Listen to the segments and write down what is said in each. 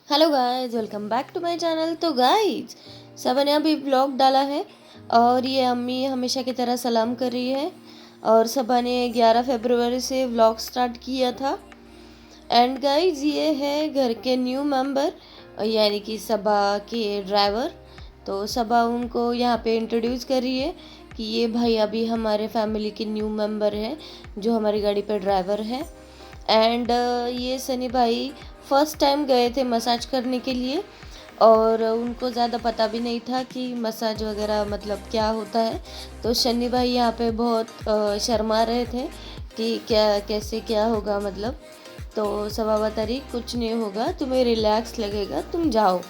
Hello guys, welcome back to my channel. तो guys, Saba ने अभी व्लॉग डाला है और ये अम्मी हमेशा की तरह सलाम कर रही है। और सबा ने 11 फरवरी से व्लॉग स्टार्ट किया था। एंड गाइस, ये है घर के न्यू मेंबर, यानी कि सबा के ड्राइवर। तो सबा उनको यहाँ पे इंट्रोड्यूस कर रही है कि ये भाई अभी हमारे फैमिली के न्यू मेंबर है जो हमारी गाड़ी पे ड्राइवर है। एंड ये सनी भाई फर्स्ट टाइम गए थे मसाज करने के लिए और उनको ज़्यादा पता भी नहीं था कि मसाज वगैरह मतलब क्या होता है। तो शनि भाई यहाँ पे बहुत शर्मा रहे थे कि क्या कैसे क्या होगा मतलब। तो सबा बता रही कुछ नहीं होगा, तुम्हें रिलैक्स लगेगा, तुम जाओ।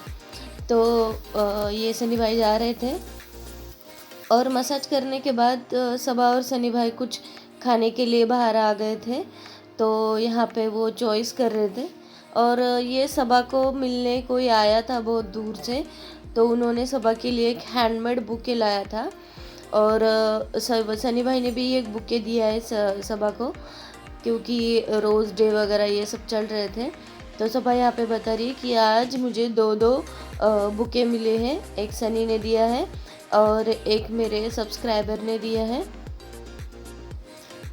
तो ये सनी भाई जा रहे थे और मसाज करने के बाद सबा और सनी भाई कुछ खाने के लिए बाहर आ गए थे। तो यहाँ पे वो चॉइस कर रहे थे और ये सबा को मिलने कोई आया था बहुत दूर से। तो उन्होंने सबा के लिए एक हैंडमेड बुके लाया था और सनी भाई ने भी एक बुके दिया है सबा को, क्योंकि रोज़ डे वगैरह ये सब चल रहे थे। तो सबा यहाँ पे बता रही है कि आज मुझे दो दो बुके मिले हैं, एक सनी ने दिया है और एक मेरे सब्सक्राइबर ने दिया है।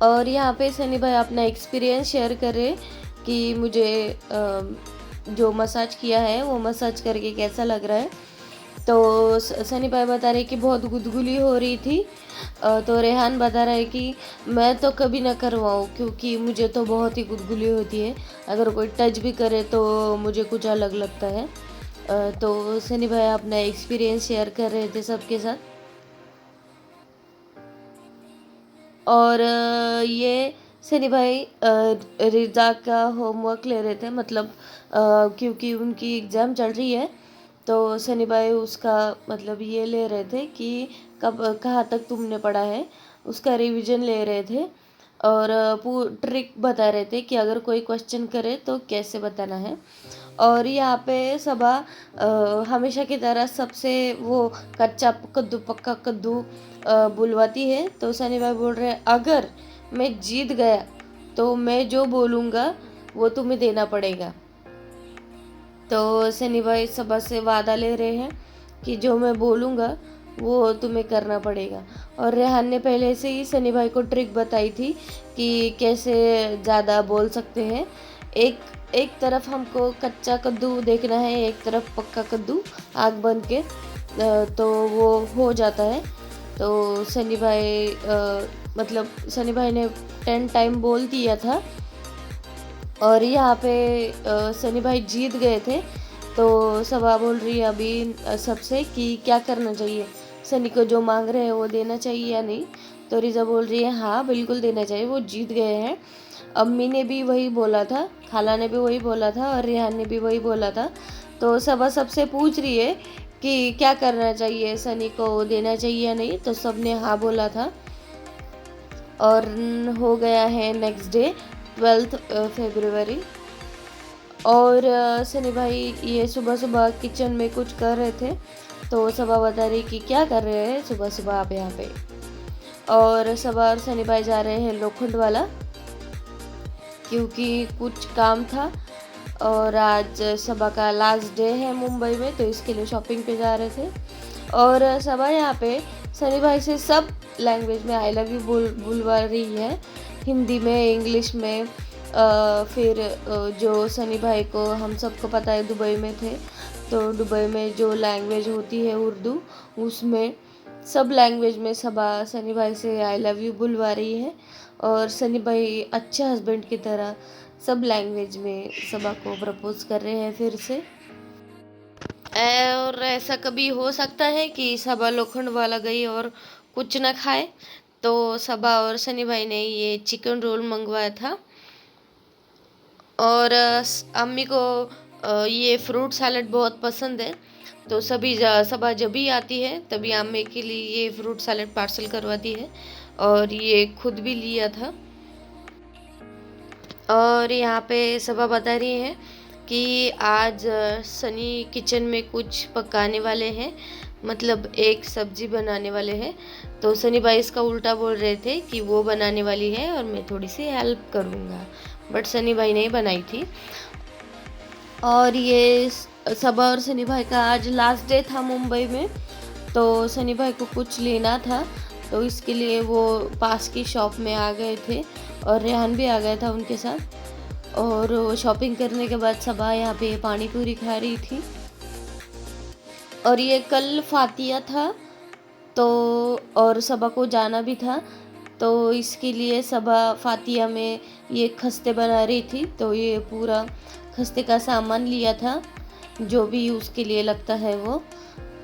और यहाँ पे सनी भाई अपना एक्सपीरियंस शेयर कर रहे कि मुझे जो मसाज किया है वो मसाज करके कैसा लग रहा है। तो सनी भाई बता रहे कि बहुत गुदगुली हो रही थी। तो रेहान बता रहा है कि मैं तो कभी ना करवाऊँ क्योंकि मुझे तो बहुत ही गुदगुली होती है, अगर कोई टच भी करे तो मुझे कुछ अलग लगता है। तो सनी भाई अपना एक्सपीरियंस शेयर कर रहे थे सबके साथ। और ये सनी भाई रिजा का होमवर्क ले रहे थे, मतलब क्योंकि उनकी एग्ज़ाम चल रही है। तो सनी भाई उसका मतलब ये ले रहे थे कि कब कहाँ तक तुमने पढ़ा है, उसका रिवीजन ले रहे थे। और ट्रिक बता रहे थे कि अगर कोई क्वेश्चन करे तो कैसे बताना है। और यहाँ पे सबा हमेशा की तरह सबसे वो कच्चा कद्दू पक्का कद्दू बुलवाती है। तो सनी भाई बोल रहे हैं अगर मैं जीत गया तो मैं जो बोलूँगा वो तुम्हें देना पड़ेगा। तो सनी भाई सबा से वादा ले रहे हैं कि जो मैं बोलूँगा वो तुम्हें करना पड़ेगा। और रेहान ने पहले से ही सनी भाई को ट्रिक बताई थी कि कैसे ज़्यादा बोल सकते हैं। एक एक तरफ हमको कच्चा कद्दू देखना है, एक तरफ पक्का कद्दू, आग बंद के तो वो हो जाता है। तो सनी भाई मतलब सनी भाई ने 10 टाइम बोल दिया था और यहाँ पे सनी भाई जीत गए थे। तो सबा बोल रही है अभी सबसे कि क्या करना चाहिए, सनी को जो मांग रहे हैं वो देना चाहिए या नहीं। तो रिजा बोल रही है हाँ बिल्कुल देना चाहिए, वो जीत गए हैं। अम्मी ने भी वही बोला था, खाला ने भी वही बोला था और रेहान ने भी वही बोला था। तो सबा सबसे पूछ रही है कि क्या करना चाहिए, सनी को देना चाहिए या नहीं। तो सब ने हाँ बोला था। और हो गया है नेक्स्ट डे 12 फरवरी। और सनी भाई ये सुबह सुबह किचन में कुछ कर रहे थे। तो सबा बता रही कि क्या कर रहे हैं सुबह सुबह आप यहाँ पे। और सबा और सनी भाई जा रहे हैं लोखंड वाला क्योंकि कुछ काम था और आज सबा का लास्ट डे है मुंबई में, तो इसके लिए शॉपिंग पे जा रहे थे। और सबा यहाँ पे सनी भाई से सब लैंग्वेज में आई लव यू बुलवा रही है, हिंदी में, इंग्लिश में। फिर जो सनी भाई को हम सबको पता है दुबई में थे, तो दुबई में जो लैंग्वेज होती है उर्दू, उसमें सब लैंग्वेज में सबा सनी भाई से आई लव यू बुलवा रही है। और सनी भाई अच्छे हस्बैंड की तरह सब लैंग्वेज में सबा को प्रपोज कर रहे हैं फिर से। और ऐसा कभी हो सकता है कि सबा लोखंड वाला गई और कुछ ना खाए। तो सबा और सनी भाई ने ये चिकन रोल मंगवाया था। और अम्मी को ये फ्रूट सैलड बहुत पसंद है। तो सबा जब भी आती है तभी अम्मी के लिए ये फ्रूट सैलड पार्सल करवाती है और ये खुद भी लिया था। और यहाँ पे सबा बता रही है कि आज सनी किचन में कुछ पकाने वाले हैं, मतलब एक सब्जी बनाने वाले हैं। तो सनी भाई इसका उल्टा बोल रहे थे कि वो बनाने वाली है और मैं थोड़ी सी हेल्प करूँगा, बट सनी भाई ने बनाई थी। और ये सबा और सनी भाई का आज लास्ट डे था मुंबई में। तो सनी भाई को कुछ लेना था, तो इसके लिए वो पास की शॉप में आ गए थे और रेहान भी आ गया था उनके साथ। और वो शॉपिंग करने के बाद सबा यहाँ पे पानी पूरी खा रही थी। और ये कल फातिया था, तो और सबा को जाना भी था, तो इसके लिए सबा फातिया में ये खस्ते बना रही थी। तो ये पूरा खस्ते का सामान लिया था, जो भी उसके लिए लगता है वो।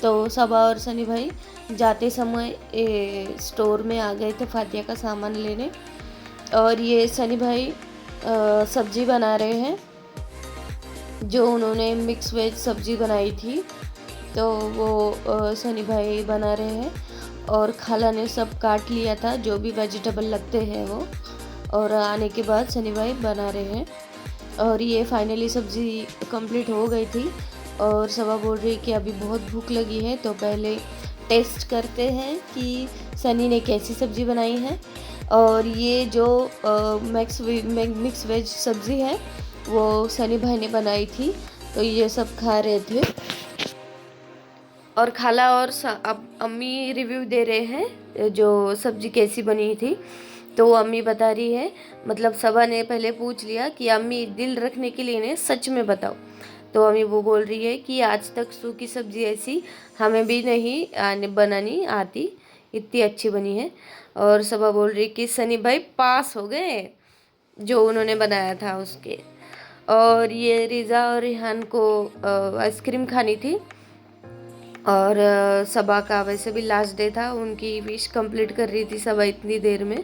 तो सबा और सनी भाई जाते समय स्टोर में आ गए थे फातिया का सामान लेने। और ये सनी भाई सब्जी बना रहे हैं, जो उन्होंने मिक्स वेज सब्जी बनाई थी, तो वो सनी भाई बना रहे हैं। और खाला ने सब काट लिया था, जो भी वेजिटेबल लगते हैं वो, और आने के बाद सनी भाई बना रहे हैं। और ये फाइनली सब्ज़ी कंप्लीट हो गई थी। और सबा बोल रही कि अभी बहुत भूख लगी है, तो पहले टेस्ट करते हैं कि सनी ने कैसी सब्ज़ी बनाई है। और ये जो मिक्स वेज सब्ज़ी है वो सनी भाई ने बनाई थी, तो ये सब खा रहे थे। और खाला और अब अम्मी रिव्यू दे रहे हैं जो सब्ज़ी कैसी बनी थी। तो अम्मी बता रही है, मतलब सबा ने पहले पूछ लिया कि अम्मी दिल रखने के लिए इन्हें सच में बताओ। तो अम्मी वो बोल रही है कि आज तक सूखी सब्ज़ी ऐसी हमें भी नहीं बनानी आती, इतनी अच्छी बनी है। और सबा बोल रही कि सनी भाई पास हो गए जो उन्होंने बनाया था उसके। और ये रिज़ा और रिहान को आइसक्रीम खानी थी। और सबा का वैसे भी लास्ट डे था, उनकी विश कंप्लीट कर रही थी सबा इतनी देर में,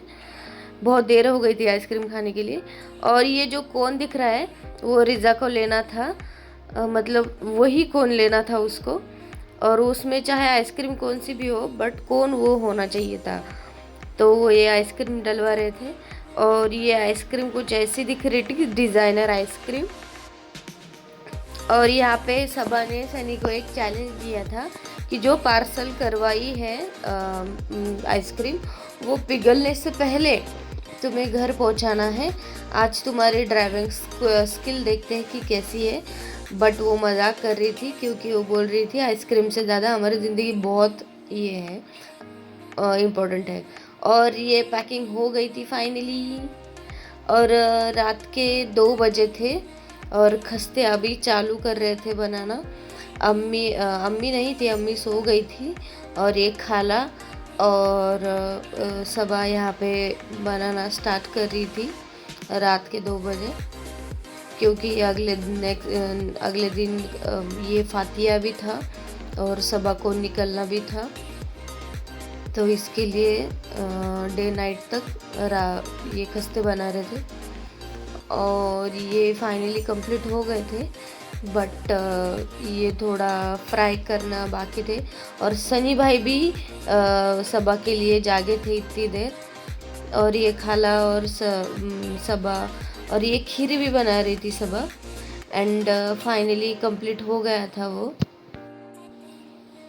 बहुत देर हो गई थी आइसक्रीम खाने के लिए। और ये जो कोन दिख रहा है वो रिज़ा को लेना था, मतलब वही कोन लेना था उसको। और उसमें चाहे आइसक्रीम कौन सी भी हो, बट कोन वो होना चाहिए था। तो वो ये आइसक्रीम डलवा रहे थे। और ये आइसक्रीम कुछ ऐसी दिख रही थी, डिज़ाइनर आइसक्रीम। और यहाँ पे सबा ने सनी को एक चैलेंज दिया था कि जो पार्सल करवाई है आइसक्रीम, वो पिघलने से पहले तुम्हें घर पहुँचाना है। आज तुम्हारी ड्राइविंग स्किल देखते हैं कि कैसी है। बट वो मजाक कर रही थी, क्योंकि वो बोल रही थी आइसक्रीम से ज़्यादा हमारी ज़िंदगी बहुत ये है, इम्पोर्टेंट है। और ये पैकिंग हो गई थी फाइनली। और रात के 2 बजे थे और खस्ते अभी चालू कर रहे थे बनाना। अम्मी नहीं थी, अम्मी सो गई थी। और एक खाला और सबा यहाँ पे बनाना स्टार्ट कर रही थी रात के 2 बजे, क्योंकि अगले दिन ये फातिया भी था और सबा को निकलना भी था। तो इसके लिए डे नाइट तक ये खस्ते बना रहे थे। और ये फाइनली कंप्लीट हो गए थे, बट ये थोड़ा फ्राई करना बाकी थे। और सनी भाई भी सबा के लिए जागे थे इतनी देर। और ये खाला और सबा, और ये खीर भी बना रही थी सबा। एंड फाइनली कंप्लीट हो गया था वो।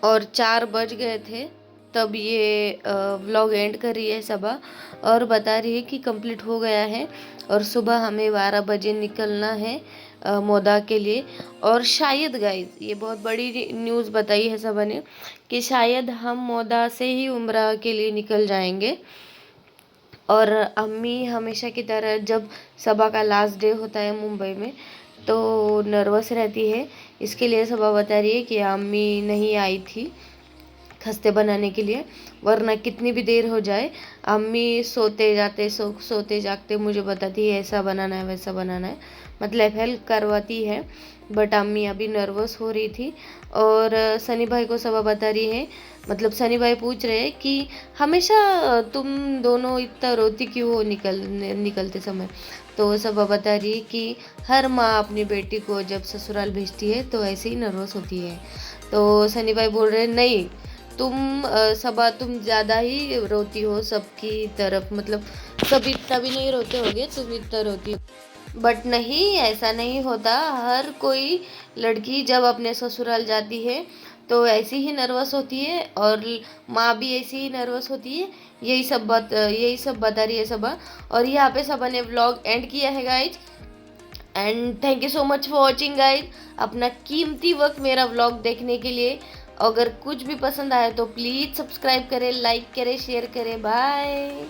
और 4 बज गए थे तब ये व्लॉग एंड कर रही है सबा, और बता रही है कि कंप्लीट हो गया है। और सुबह हमें 12 बजे निकलना है मोदा के लिए। और शायद गाइस, ये बहुत बड़ी न्यूज़ बताई है सबा ने कि शायद हम मोदा से ही उम्रा के लिए निकल जाएंगे। और अम्मी हमेशा की तरह जब सबा का लास्ट डे होता है मुंबई में, तो नर्वस रहती है। इसके लिए सबा बता रही है कि अम्मी नहीं आई थी खस्ते बनाने के लिए, वरना कितनी भी देर हो जाए अम्मी सोते जागते मुझे बताती है ऐसा बनाना है वैसा बनाना है, मतलब हेल्प करवाती है। बट अम्मी अभी नर्वस हो रही थी। और सनी भाई को सबा बता रही है, मतलब सनी भाई पूछ रहे हैं कि हमेशा तुम दोनों इतना रोती क्यों हो निकलते समय। तो सबा बता रही है कि हर माँ अपनी बेटी को जब ससुराल भेजती है तो ऐसे ही नर्वस होती है। तो सनी भाई बोल रहे हैं, नहीं तुम सबा तुम ज़्यादा ही रोती हो सबकी तरफ, मतलब सब इतना भी नहीं रोते होगे, तुम इतना रोती हो। बट नहीं, ऐसा नहीं होता। हर कोई लड़की जब अपने ससुराल जाती है तो ऐसी ही नर्वस होती है, और माँ भी ऐसी ही नर्वस होती है। यही सब बता रही है सबा। और यहाँ पे सबा ने व्लॉग एंड किया है guys. And thank you so much for watching guys, अपना कीमती वक्त मेरा व्लॉग देखने के लिए। अगर कुछ भी पसंद आए तो प्लीज़ सब्सक्राइब करें, लाइक करें, शेयर करें। बाय।